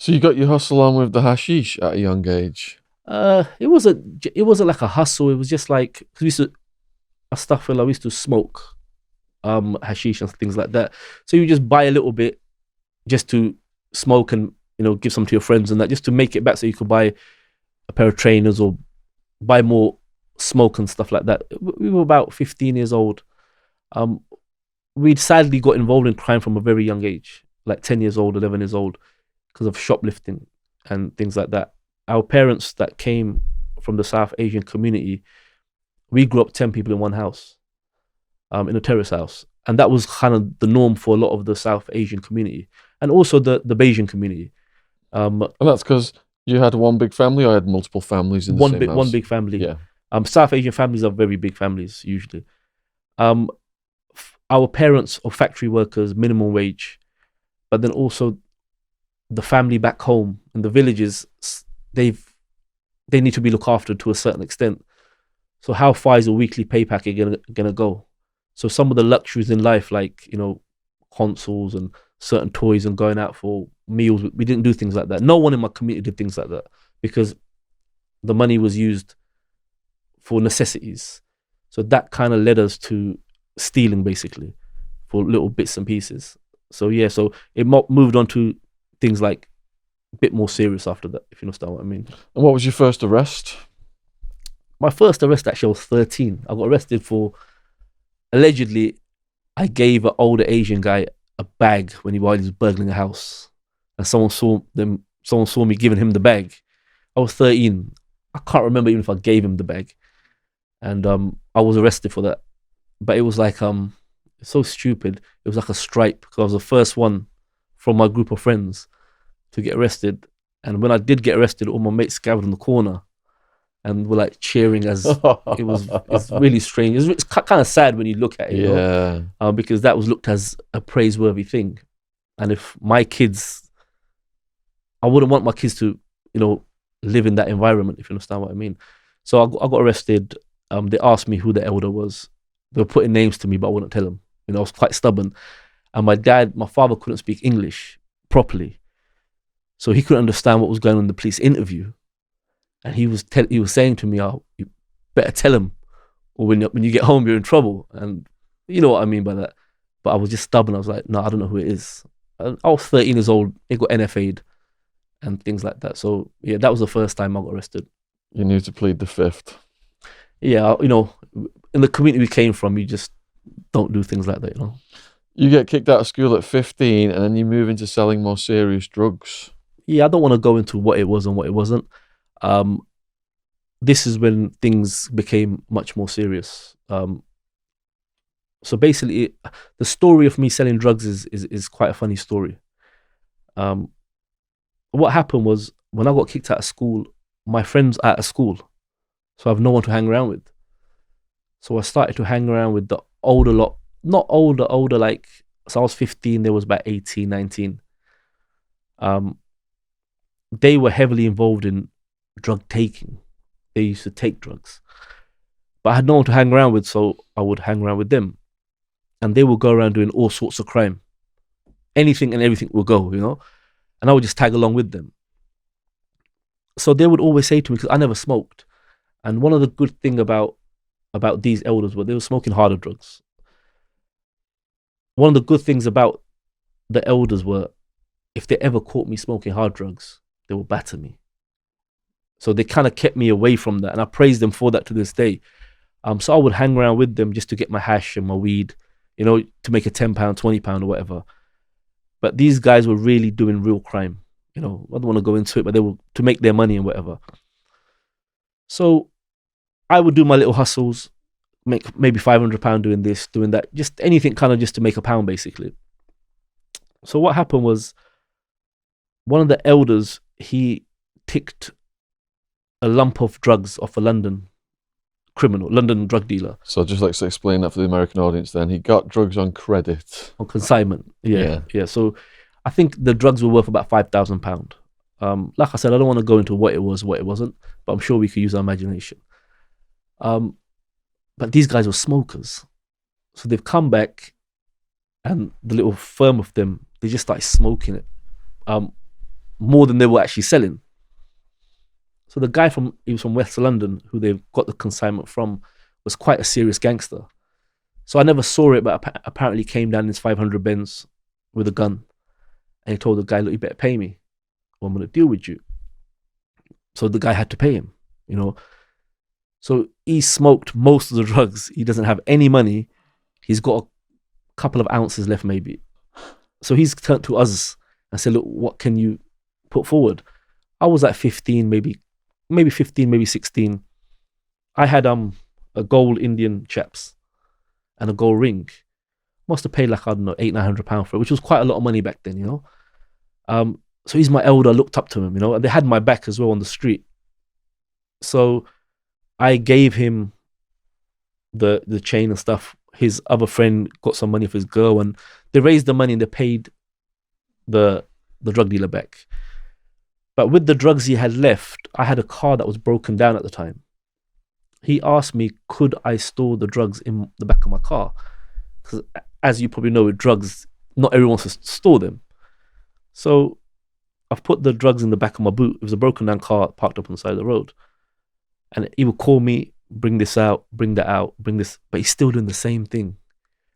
So you got your hustle on with the hashish at a young age. It wasn't like a hustle. It was just like, 'cause we used to, astaghfirullah, we used to smoke hashish and things like that. So you just buy a little bit just to smoke and give some to your friends and that, just to make it back so you could buy a pair of trainers or buy more smoke and stuff like that. We were about 15 years old. Um, we'd sadly got involved in crime from a very young age, like 10 years old, 11 years old, because of shoplifting and things like that. Our parents that came from the South Asian community, we grew up 10 people in one house, in a terrace house. And that was kind of the norm for a lot of the South Asian community and also the Bayesian community. And that's because you had one big family, or I had multiple families in the same house? One big family. Yeah. South Asian families are very big families usually. Um, our parents are factory workers, minimum wage, but then also the family back home in the villages, they need to be looked after to a certain extent. So how far is a weekly pay packet gonna go? So some of the luxuries in life, like consoles and certain toys and going out for meals, we didn't do things like that. No one in my community did things like that because the money was used for necessities. So that kind of led us to stealing, basically, for little bits and pieces. So yeah, so it moved on to things like a bit more serious after that, if you understand what I mean. And what was your first arrest? My first arrest, actually, I was 13. I got arrested for, allegedly, I gave an older Asian guy a bag while he was burgling a house, and someone saw me giving him the bag. I was 13. I can't remember even if I gave him the bag, and I was arrested for that. But it was like so stupid. It was like a stripe because I was the first one from my group of friends to get arrested. And when I did get arrested, all my mates gathered in the corner and were like cheering as it's really strange. It's kind of sad when you look at it, yeah. Because that was looked as a praiseworthy thing. And if my kids, I wouldn't want my kids to, live in that environment, if you understand what I mean. So I got arrested. They asked me who the elder was. They were putting names to me, but I wouldn't tell them. I was quite stubborn. And my father couldn't speak English properly. So he couldn't understand what was going on in the police interview. And he was saying to me, "Oh, you better tell him, or when you get home, you're in trouble." And you know what I mean by that. But I was just stubborn. I was like, "No, I don't know who it is." And I was 13 years old. It got NFA'd and things like that. So yeah, that was the first time I got arrested. You knew to plead the fifth. Yeah, in the community we came from, you just don't do things like that, You get kicked out of school at 15, and then you move into selling more serious drugs. Yeah, I don't want to go into what it was and what it wasn't. This is when things became much more serious. So basically, the story of me selling drugs is quite a funny story. What happened was, when I got kicked out of school, my friends out of school, so I have no one to hang around with. So I started to hang around with the older lot, not older, like, so I was 15, they was about 18, 19. They were heavily involved in drug taking. They used to take drugs. But I had no one to hang around with, so I would hang around with them. And they would go around doing all sorts of crime. Anything and everything would go, and I would just tag along with them. So they would always say to me, because I never smoked, and one of the good thing about these elders were they were smoking harder drugs. One of the good things about the elders were, if they ever caught me smoking hard drugs, they would batter me. So they kind of kept me away from that, and I praise them for that to this day. So I would hang around with them just to get my hash and my weed, to make a £10, £20 or whatever. But these guys were really doing real crime. I don't want to go into it, but they were to make their money and whatever. So I would do my little hustles, make maybe £500 doing this, doing that, just anything kind of just to make a pound, basically. So what happened was, one of the elders, he ticked a lump of drugs off a London drug dealer. So just like to explain that for the American audience then, he got drugs on credit. On consignment, yeah. So I think the drugs were worth about £5,000. Like I said, I don't want to go into what it was, what it wasn't, but I'm sure we could use our imagination. But these guys were smokers. So they've come back, and the little firm of them, they just started smoking it. more than they were actually selling. So the guy he was from West London, who they got the consignment from, was quite a serious gangster. So I never saw it, but apparently came down in his 500 Benz with a gun. And he told the guy, look, you better pay me or I'm going to deal with you. So the guy had to pay him, you know. So he smoked most of the drugs. He doesn't have any money. He's got a couple of ounces left maybe. So he's turned to us and said, look, what can you put forward? I was like 15, maybe 15, maybe 16. I had a gold Indian chaps and a gold ring. Must have paid like, I don't know, £800-900 for it, which was quite a lot of money back then, you know. So he's my elder, I looked up to him, you know, and they had my back as well on the street. So I gave him the chain and stuff. His other friend got some money for his girl, and they raised the money and they paid the drug dealer back. But with the drugs he had left, I had a car that was broken down at the time. He asked me, could I store the drugs in the back of my car? Because as you probably know, with drugs, not everyone wants to store them. So I've put the drugs in the back of my boot. It was a broken down car parked up on the side of the road. And he would call me, bring this out, bring that out, bring this. But he's still doing the same thing.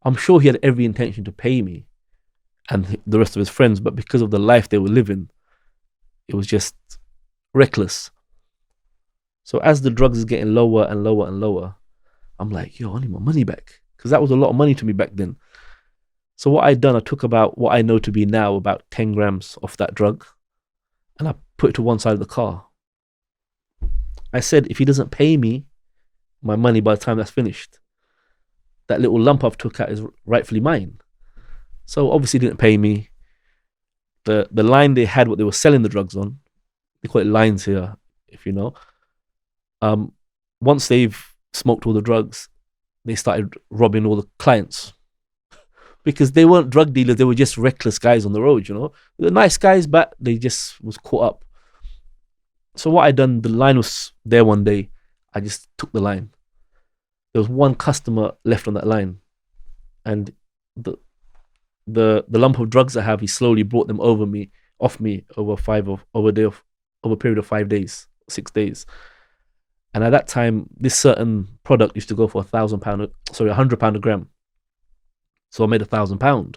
I'm sure he had every intention to pay me and the rest of his friends, but because of the life they were living, it was just reckless. So as the drugs is getting lower and lower and lower, I'm like, yo, I need my money back. Because that was a lot of money to me back then. So what I'd done, I took about what I know to be now about 10 grams off that drug and I put it to one side of the car. I said, if he doesn't pay me my money by the time that's finished, that little lump I've took out is rightfully mine. So obviously he didn't pay me. The line they had, what they were selling the drugs on, they call it lines here, if you know. Once they've smoked all the drugs, they started robbing all the clients. Because they weren't drug dealers, they were just reckless guys on the road, you know. They were nice guys, but they just was caught up. So what I done, the line was there one day, I just took the line. There was one customer left on that line. And the lump of drugs I have, he slowly brought them off me over a period of 5 days, 6 days. And at that time, this certain product used to go for £100 a gram. So I made £1,000.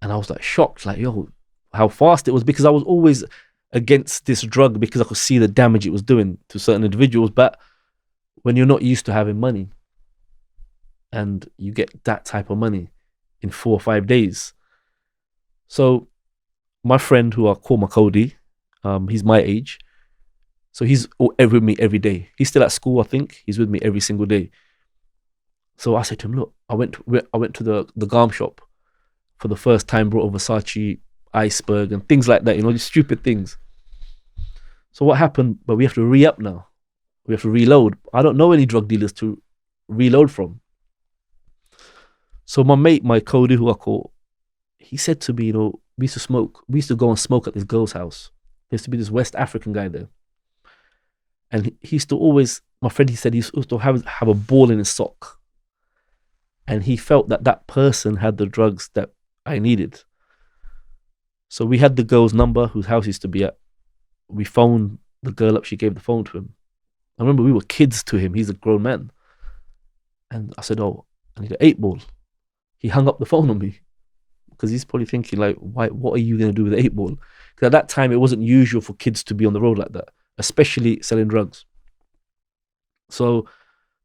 And I was like shocked, like, yo, how fast it was, because I was always against this drug because I could see the damage it was doing to certain individuals. But when you're not used to having money and you get that type of money in 4 or 5 days. So my friend, who I call my Cody, he's my age. So he's with me every day. He's still at school, I think. He's with me every single day. So I said to him, look, I went to the garm shop for the first time, brought a Versace iceberg and things like that, you know, these stupid things. So what happened? But we have to re-up now. We have to reload. I don't know any drug dealers to reload from. So my mate, my Cody, who I call, he said to me, you know, we used to go and smoke at this girl's house. There used to be this West African guy there. And he used to always, my friend, he said he used to have a ball in his sock. And he felt that person had the drugs that I needed. So we had the girl's number, whose house he used to be at. We phoned the girl up, she gave the phone to him. I remember we were kids to him, he's a grown man. And I said, oh, I need an 8-ball. He hung up the phone on me because he's probably thinking, like, what are you going to do with an 8-ball? Because at that time, it wasn't usual for kids to be on the road like that, especially selling drugs. So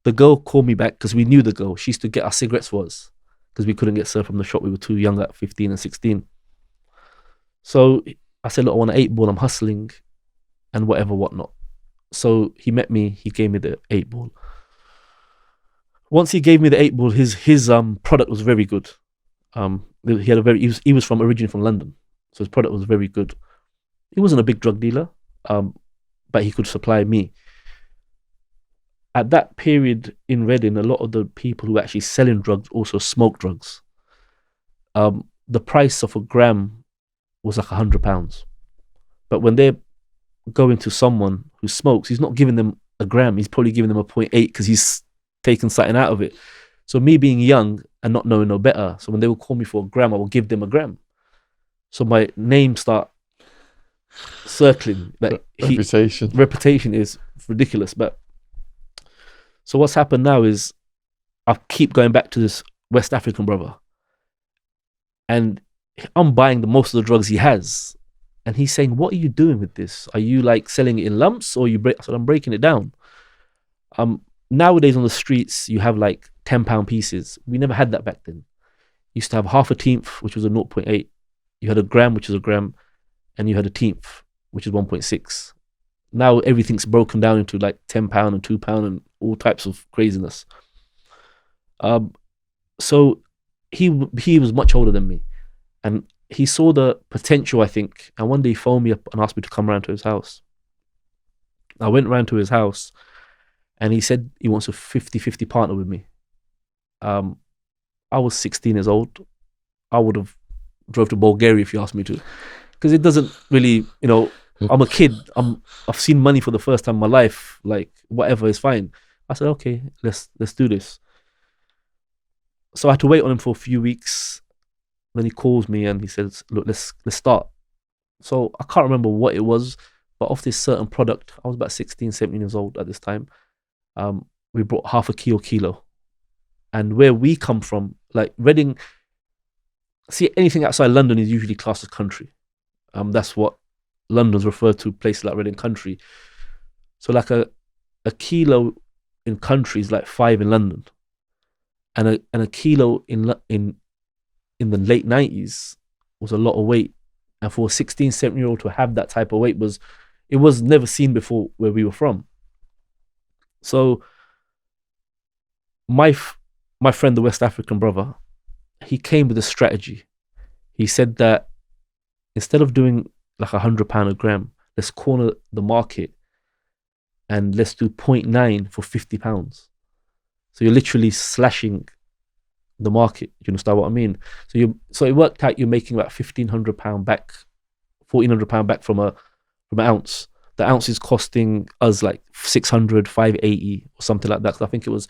the girl called me back because we knew the girl. She used to get our cigarettes for us because we couldn't get served from the shop. We were too young at 15 and 16. So I said, look, I want an 8-ball. I'm hustling and whatnot. So he met me. He gave me the 8-ball. Once he gave me the 8-ball, his product was very good. He was originally from London, so his product was very good. He wasn't a big drug dealer, but he could supply me. At that period in Reading, a lot of the people who were actually selling drugs also smoked drugs. The price of a gram was like £100. But when they're going to someone who smokes, he's not giving them a gram. He's probably giving them a 0.8 because he's taken something out of it. So me being young and not knowing no better, so when they would call me for a gram, I would give them a gram. So my name start circling. Like reputation is ridiculous. But so what's happened now is I keep going back to this West African brother, and I'm buying the most of the drugs he has, and he's saying, "What are you doing with this? Are you like selling it in lumps, or you break?" I said, "I'm breaking it down." Nowadays on the streets, you have like £10 pieces. We never had that back then. You used to have half a teenth, which was a 0.8. You had a gram, which is a gram, and you had a teenth, which is 1.6. Now everything's broken down into like £10 and £2 and all types of craziness. So he was much older than me, and he saw the potential, I think. And one day he phoned me up and asked me to come around to his house. I went round to his house, and he said he wants a 50-50 partner with me. I was 16 years old. I would have drove to Bulgaria if you asked me to, because it doesn't really, I'm a kid. I've seen money for the first time in my life. Like whatever is fine. I said, okay, let's do this. So I had to wait on him for a few weeks. Then he calls me and he says, look, let's start. So I can't remember what it was, but of this certain product, I was about 16, 17 years old at this time. We brought half a kilo. And where we come from, like Reading, see, anything outside London is usually classed as country. That's what London's referred to, places like Reading country. So like a kilo in country is like 5 in London. And a kilo in the late 90s was a lot of weight. And for a 16, 17-year-old to have that type of weight was never seen before where we were from. So my friend, the West African brother, he came with a strategy. He said that instead of doing like £100 a gram, let's corner the market and let's do 0.9 for £50. So you're literally slashing the market. You understand what I mean? So it worked out you're making about £1,500 back, £1,400 back from an ounce. The ounce is costing us like 600, 580 or something like that. Because I think it was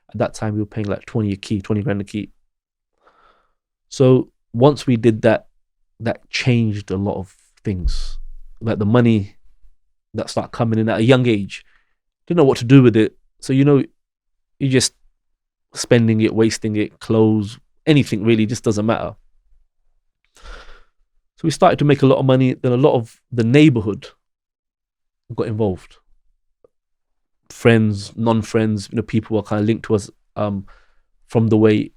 at that time we were paying like 20 grand a key. So once we did that, that changed a lot of things. Like the money that started coming in at a young age, didn't know what to do with it. So you just spending it, wasting it, clothes, anything really, just doesn't matter. So we started to make a lot of money. Then a lot of the neighborhood got involved. Friends, non-friends, people were kind of linked to us from the way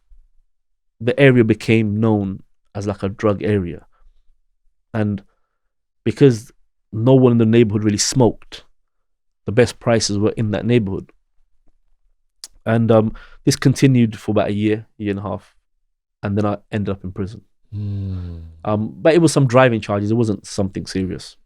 the area became known as like a drug area. And because no one in the neighborhood really smoked, the best prices were in that neighborhood. And this continued for about a year and a half. And then I ended up in prison. But it was some driving charges. It wasn't something serious.